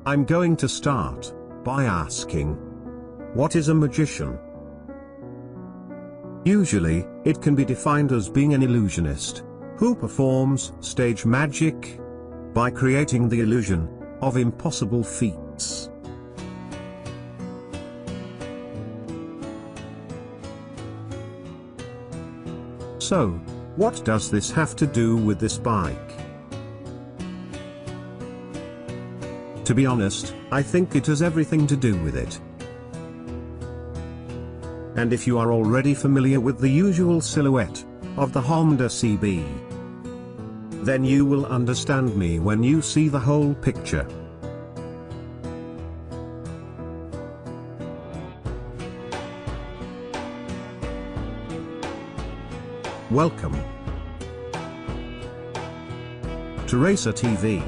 I'm going to start by asking, what is a magician? Usually, it can be defined as being an illusionist, who performs stage magic by creating the illusion of impossible feats. So, what does this have to do with this bike? To be honest, I think it has everything to do with it. And if you are already familiar with the usual silhouette of the Honda CB, then you will understand me when you see the whole picture. Welcome to Racer TV.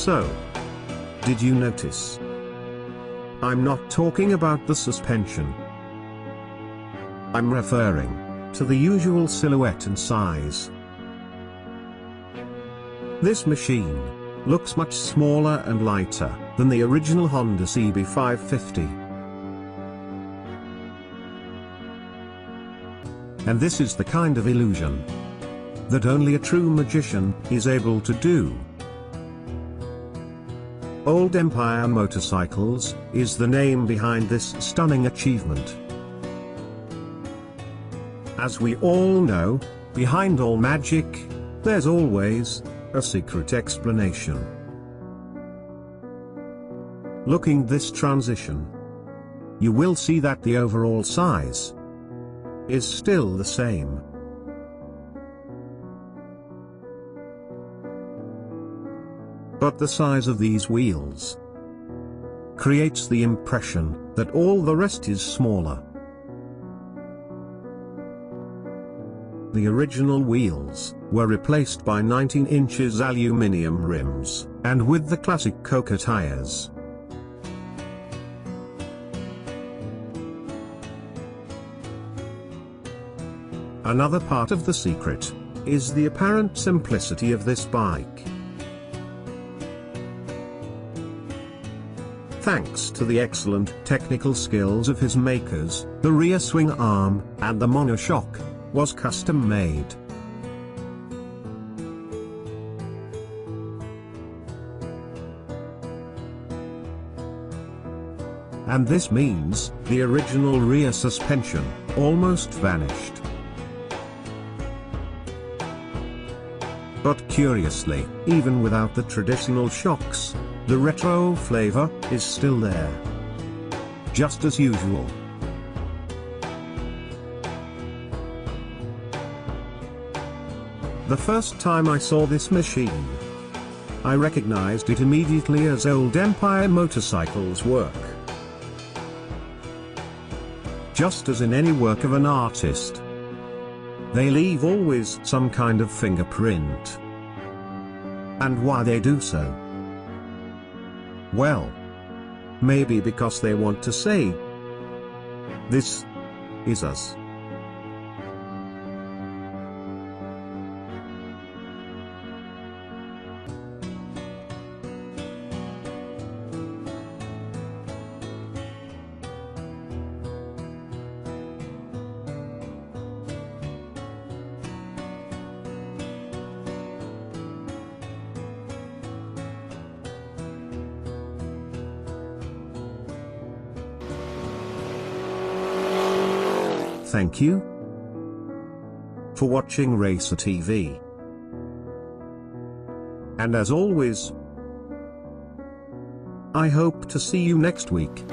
So, did you notice? I'm not talking about the suspension. I'm referring to the usual silhouette and size. This machine looks much smaller and lighter than the original Honda CB550. And this is the kind of illusion that only a true magician is able to do. Old Empire Motorcycles is the name behind this stunning achievement. As we all know, behind all magic, there's always a secret explanation. Looking this transition, you will see that the overall size is still the same. But the size of these wheels creates the impression that all the rest is smaller. The original wheels were replaced by 19 inches aluminium rims, and with the classic Coca tires. Another part of the secret is the apparent simplicity of this bike. Thanks to the excellent technical skills of his makers, the rear swing arm and the monoshock was custom made. And this means the original rear suspension almost vanished. But curiously, even without the traditional shocks, the retro flavor is still there. Just as usual. The first time I saw this machine, I recognized it immediately as Old Empire Motorcycles' work. Just as in any work of an artist, they leave always some kind of fingerprint. And why they do so? Well, maybe because they want to say, this is us. Thank you for watching Racer TV. And as always, I hope to see you next week.